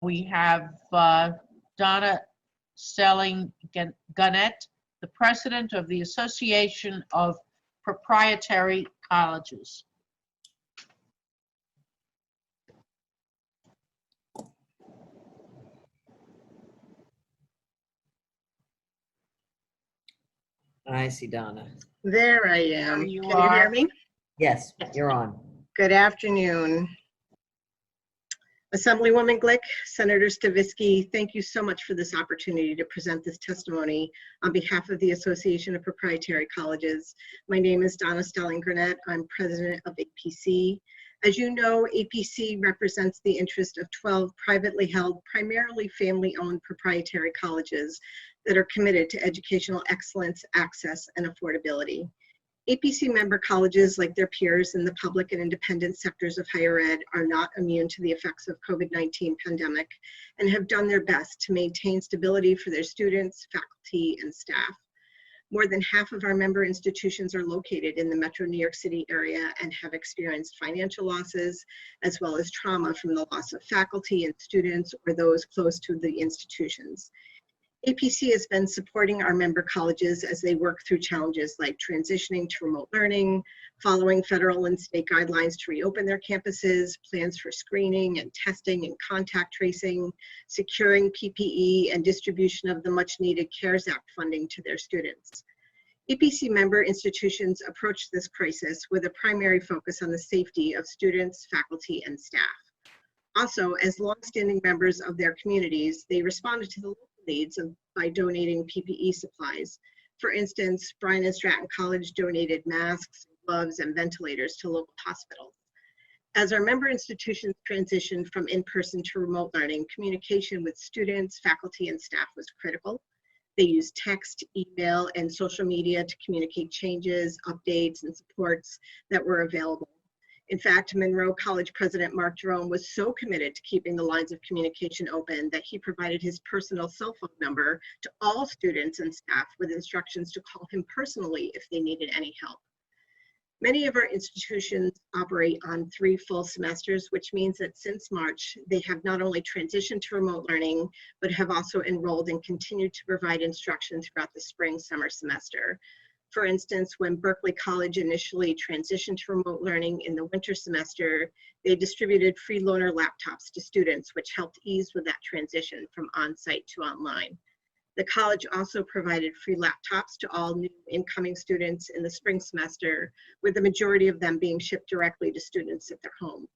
We have Donna Stelling Grenet, the president of the Association of Proprietary Colleges. I see Donna. There I am. There you Can you are. hear me? Yes, you're on. Good afternoon. Assemblywoman Glick, Senator Stavisky, thank you so much for this opportunity to present this testimony on behalf of the Association of Proprietary Colleges. My name is Donna Stelling Grenet. I'm president of APC. As you know, APC represents the interest of 12 privately held, primarily family-owned proprietary colleges that are committed to educational excellence, access, and affordability. APC member colleges, like their peers in the public and independent sectors of higher ed, are not immune to the effects of COVID-19 pandemic and have done their best to maintain stability for their students, faculty, and staff. More than half of our member institutions are located in the Metro New York City area and have experienced financial losses, as well as trauma from the loss of faculty and students or those close to the institutions. APC has been supporting our member colleges as they work through challenges like transitioning to remote learning, following federal and state guidelines to reopen their campuses, plans for screening and testing and contact tracing, securing PPE, and distribution of the much needed CARES Act funding to their students. APC member institutions approach this crisis with a primary focus on the safety of students, faculty, and staff. Also, as longstanding members of their communities, they responded to the local needs by donating PPE supplies. For instance, Bryan and Stratton College donated masks, gloves, and ventilators to local hospitals. As our member institutions transitioned from in-person to remote learning, communication with students, faculty, and staff was critical. They used text, email, and social media to communicate changes, updates, and supports that were available. In fact, Monroe College President Mark Jerome was so committed to keeping the lines of communication open that he provided his personal cell phone number to all students and staff with instructions to call him personally if they needed any help. Many of our institutions operate on 3 full semesters, which means that since March, they have not only transitioned to remote learning, but have also enrolled and continued to provide instruction throughout the spring-summer semester. For instance, when Berkeley College initially transitioned to remote learning in the winter semester, they distributed free loaner laptops to students, which helped ease with that transition from on-site to online. The college also provided free laptops to all new incoming students in the spring semester, with the majority of them being shipped directly to students at their home.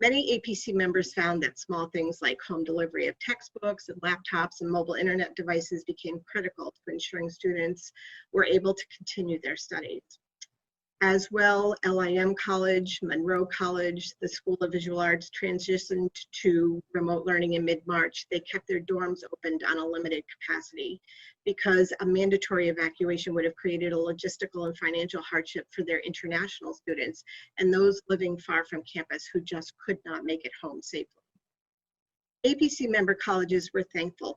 Many APC members found that small things like home delivery of textbooks and laptops and mobile internet devices became critical to ensuring students were able to continue their studies. As well, LIM College, Monroe College, the School of Visual Arts transitioned to remote learning in mid-March. They kept their dorms opened on a limited capacity because a mandatory evacuation would have created a logistical and financial hardship for their international students and those living far from campus who just could not make it home safely. APC member colleges were thankful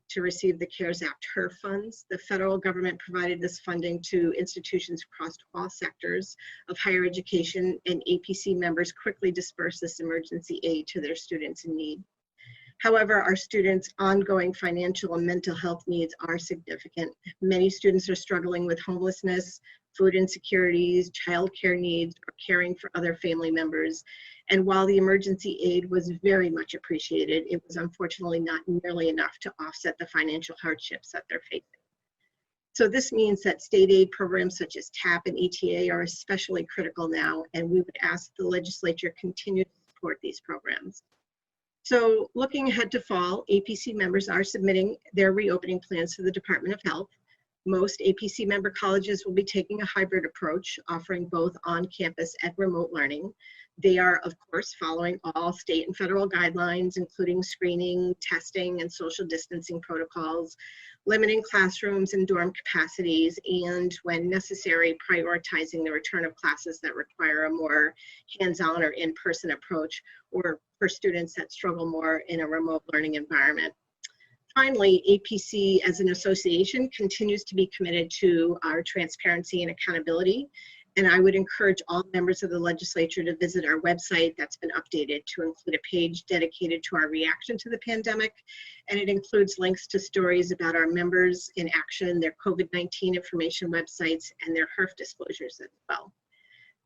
to receive the CARES Act HER funds. The federal government provided this funding to institutions across all sectors of higher education, and APC members quickly dispersed this emergency aid to their students in need. However, our students' ongoing financial and mental health needs are significant. Many students are struggling with homelessness, food insecurities, childcare needs, or caring for other family members. And while the emergency aid was very much appreciated, it was unfortunately not nearly enough to offset the financial hardships that they're facing. So this means that state aid programs such as TAP and ETA are especially critical now, and we would ask the legislature continue to support these programs. So looking ahead to fall, APC members are submitting their reopening plans to the Department of Health. Most APC member colleges will be taking a hybrid approach, offering both on-campus and remote learning. They are, of course, following all state and federal guidelines, including screening, testing, and social distancing protocols, limiting classrooms and dorm capacities, and when necessary, prioritizing the return of classes that require a more hands-on or in-person approach, or for students that struggle more in a remote learning environment. Finally, APC as an association continues to be committed to our transparency and accountability. And I would encourage all members of the legislature to visit our website that's been updated to include a page dedicated to our reaction to the pandemic. And it includes links to stories about our members in action, their COVID-19 information websites, and their HERF disclosures as well.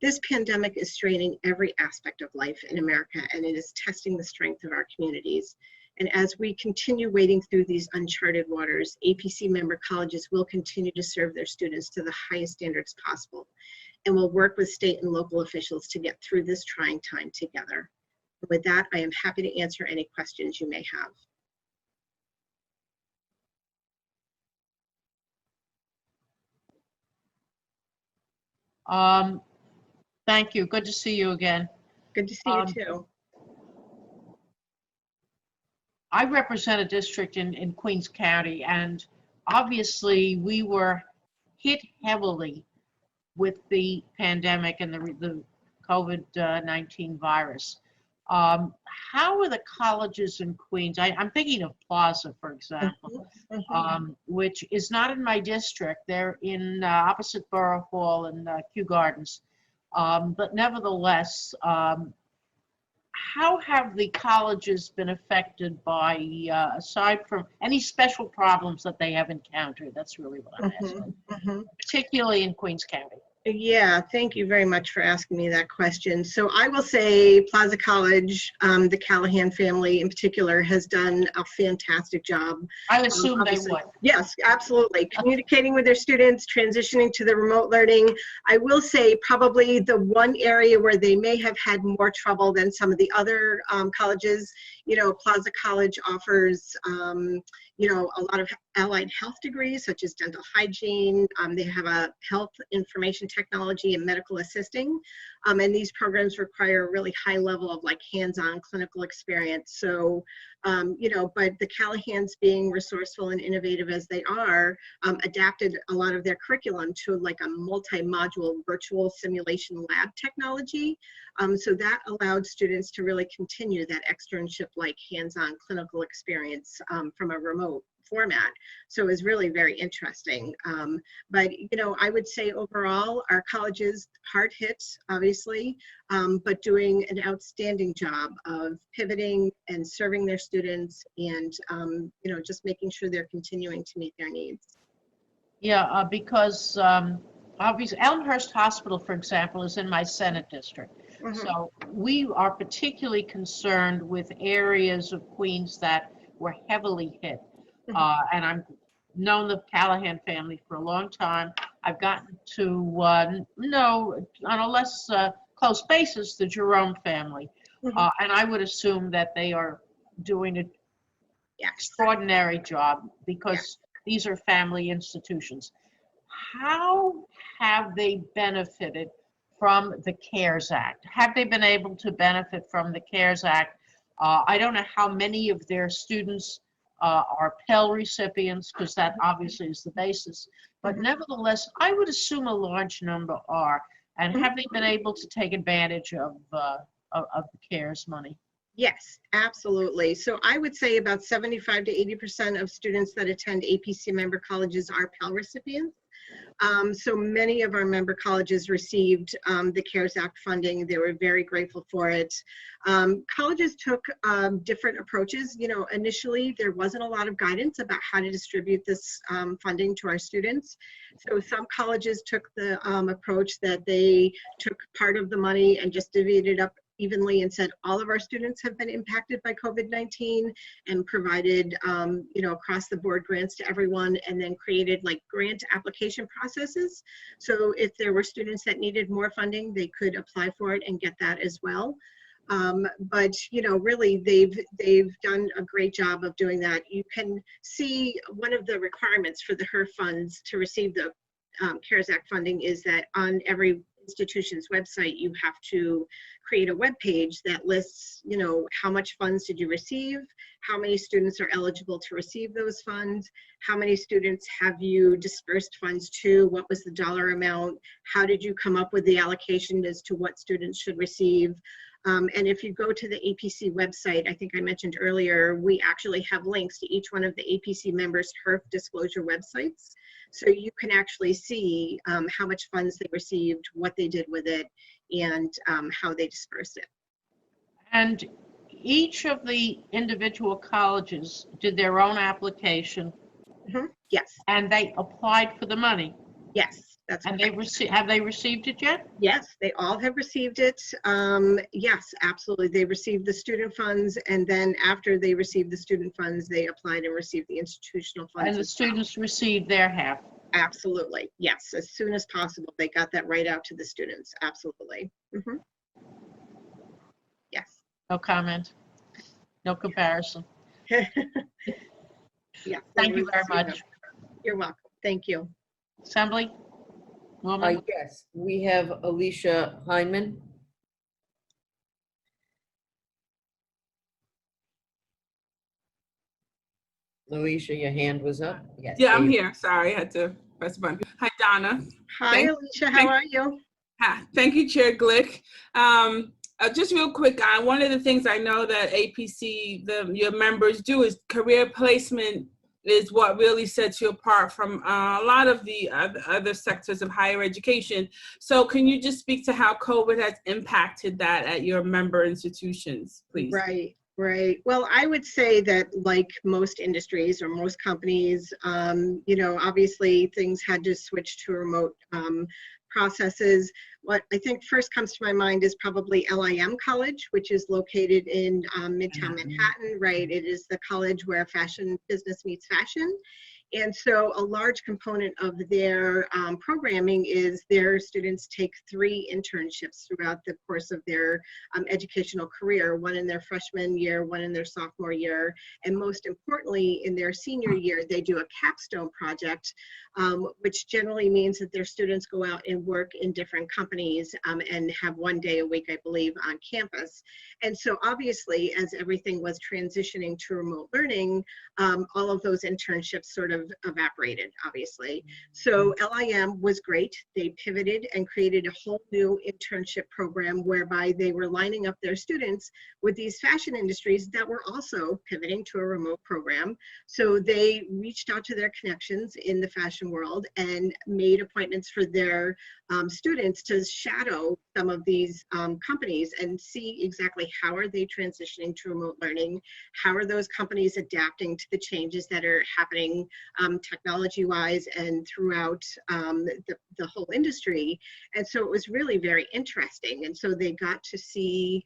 This pandemic is straining every aspect of life in America, and it is testing the strength of our communities. And as we continue wading through these uncharted waters, APC member colleges will continue to serve their students to the highest standards possible, and will work with state and local officials to get through this trying time together. With that, I am happy to answer any questions you may have. Thank you. Good to see you again. Good to see you too. I represent a district in Queens County, and obviously we were hit heavily with the pandemic and the COVID-19 virus. How are the colleges in Queens? I'm thinking of Plaza, for example, which is not in my district. They're in opposite Borough Hall and Kew Gardens. But nevertheless, how have the colleges been affected by, aside from any special problems that they have encountered? That's really what I'm asking, particularly in Queens County. Yeah, thank you very much for asking me that question. So I will say Plaza College, the Callahan family in particular, has done a fantastic job. I assume they would. Yes, absolutely. Communicating with their students, transitioning to the remote learning. I will say probably the one area where they may have had more trouble than some of the other colleges, you know, Plaza College offers, you know, a lot of allied health degrees such as dental hygiene. They have a health information technology and medical assisting. And these programs require a really high level of like hands-on clinical experience. So, you know, but the Callahans, being resourceful and innovative as they are, adapted a lot of their curriculum to like a multi-module virtual simulation lab technology. So that allowed students to really continue that externship-like hands-on clinical experience from a remote format. So it was really very interesting. But, you know, I would say overall, our colleges hard hit, obviously, but doing an outstanding job of pivoting and serving their students and, you know, just making sure they're continuing to meet their needs. Yeah, because obviously Elmhurst Hospital, for example, is in my Senate district. So we are particularly concerned with areas of Queens that were heavily hit. And I've known the Callahan family for a long time. I've gotten to know on a less close basis the Jerome family. And I would assume that they are doing an extraordinary job because these are family institutions. How have they benefited from the CARES Act? Have they been able to benefit from the CARES Act? I don't know how many of their students are Pell recipients, because that obviously is the basis. But nevertheless, I would assume a large number are. And have they been able to take advantage of the CARES money? Yes, absolutely. So I would say about 75 to 80% of students that attend APC member colleges are Pell recipients. So many of our member colleges received the CARES Act funding. They were very grateful for it. Colleges took different approaches. You know, initially there wasn't a lot of guidance about how to distribute this funding to our students. So some colleges took the approach that they took part of the money and just divvied it up evenly and said all of our students have been impacted by COVID-19 and provided, you know, across the board grants to everyone, and then created like grant application processes. So if there were students that needed more funding, they could apply for it and get that as well. But, you know, really they've done a great job of doing that. You can see one of the requirements for the HERF funds to receive the CARES Act funding is that on every institution's website, you have to create a web page that lists, you know, how much funds did you receive, how many students are eligible to receive those funds, how many students have you dispersed funds to, what was the dollar amount, how did you come up with the allocation as to what students should receive. And if you go to the APC website, I think I mentioned earlier, we actually have links to each one of the APC members' HERF disclosure websites. So you can actually see how much funds they received, what they did with it, and how they dispersed it. And each of the individual colleges did their own application Yes, and they applied for the money. yes, that's And correct. have they received it yet? Yes, they all have received it. Yes, absolutely. They received the student funds, and then after they received the student funds, they applied and received the institutional funds. And the students received their half. Absolutely. Yes, as soon as possible. They got that right out to the students. Absolutely. Yes. No comment. No comparison. Yeah. Thank you very much. You're welcome. Thank you. Assembly? Woman? Yes, we have Alicia Heinman. Alicia, your hand was up? Yes. Yeah, I'm there you- here. Sorry, I had to press the button. Hi, Donna. Hi, Thank- Alicia. How are you? Hi. Thank you, Chair Glick. Just real quick, one of the things I know that APC, your members do is career placement is what really sets you apart from a lot of the other sectors of higher education. So can you just speak to how COVID has impacted that at your member institutions, please? Right. Right. Well, I would say that like most industries or most companies, obviously things had to switch to remote processes. What I think first comes to my mind is probably LIM College, which is located in Midtown Manhattan, right? It is the college where fashion business meets fashion. And so a large component of their programming is their students take 3 internships throughout the course of their educational career, one in their freshman year, one in their sophomore year, and most importantly, in their senior year, they do a capstone project, which generally means that their students go out and work in different companies and have 1 day a week, I believe, on campus. And so obviously, as everything was transitioning to remote learning, all of those internships sort of evaporated, obviously. So LIM was great. They pivoted and created a whole new internship program whereby they were lining up their students with these fashion industries that were also pivoting to a remote program. So they reached out to their connections in the fashion world and made appointments for their students to shadow some of these companies and see exactly how are they transitioning to remote learning, how are those companies adapting to the changes that are happening technology-wise and throughout the whole industry. And so it was really very interesting. And so they got to see,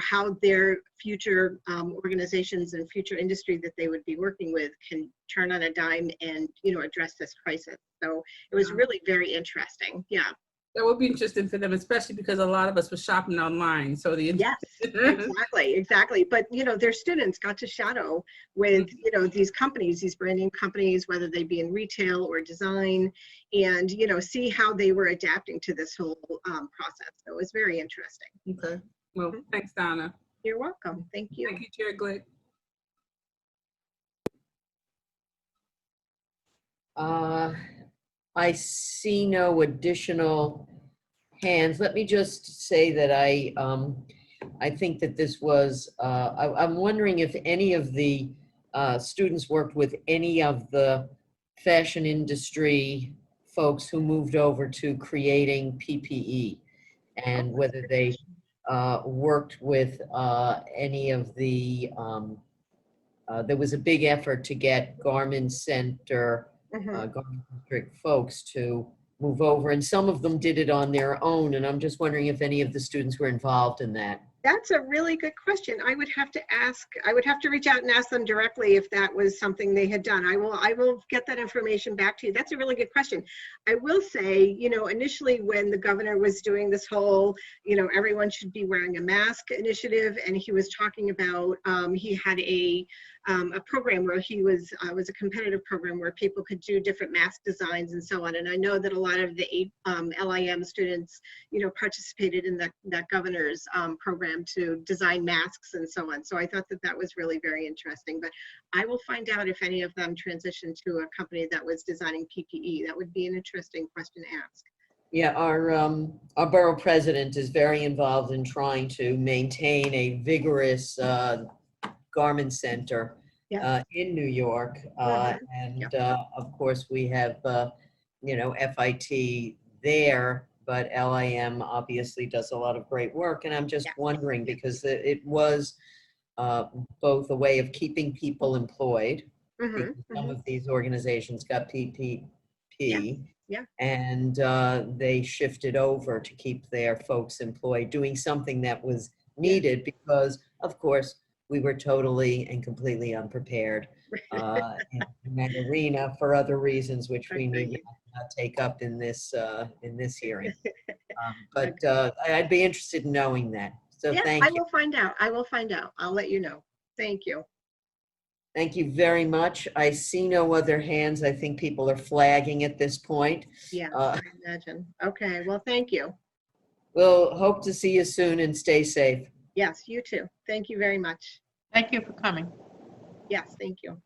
how their future organizations and future industry that they would be working with can turn on a dime and, address this crisis. So it was really very interesting. Yeah. That would be interesting for them, especially because a lot of us were shopping online. So Yes, exactly. But, their students got to shadow with, these companies, these branding companies, whether they be in retail or design, and, see how they were adapting to this whole process. So it was very interesting. Okay. Well, thanks, Donna. You're welcome. Thank you. Thank you, Chair Glick. I see no additional hands. Let me just say that I think that this was, I'm wondering if any of the students worked with any of the fashion industry folks who moved over to creating PPE, and whether they worked with any of the, there was a big effort to get Garment Center, Garment District folks to move over, and some of them did it on their own, and I'm just wondering if any of the students were involved in that. That's a really good question. I would have to reach out and ask them directly if that was something they had done. I will get that information back to you. That's a really good question. I will say, initially when the governor was doing this whole, everyone should be wearing a mask initiative, and he was talking about, he had a program where he was a competitive program where people could do different mask designs and so on. And I know that a lot of the LIM students, participated in that governor's program to design masks and so on. So I thought that was really very interesting. But I will find out if any of them transitioned to a company that was designing PPE. That would be an interesting question to ask. Yeah, our borough president is very involved in trying to maintain a vigorous garment center Yes. in New York. Mhm. And of course, we have, FIT there, but LIM obviously does a lot of great work. And I'm just Yes. wondering, because it was both a way of keeping people employed, Mhm. because some Mhm. of these organizations got PPP. Yes. Yeah. And they shifted over to keep their folks employed, doing something that was needed because, of course, we were totally and completely unprepared in that arena for other reasons, which we need not take up in this hearing. But I'd be interested in knowing that. So Yeah, thank I you. will find out. I will find out. I'll let you know. Thank you. Thank you very much. I see no other hands. I think people are flagging at this point. Yes, Uh, I imagine. Okay, well, thank you. We'll hope to see you soon and stay safe. Yes, you too. Thank you very much. Thank you for coming. Yes, thank you.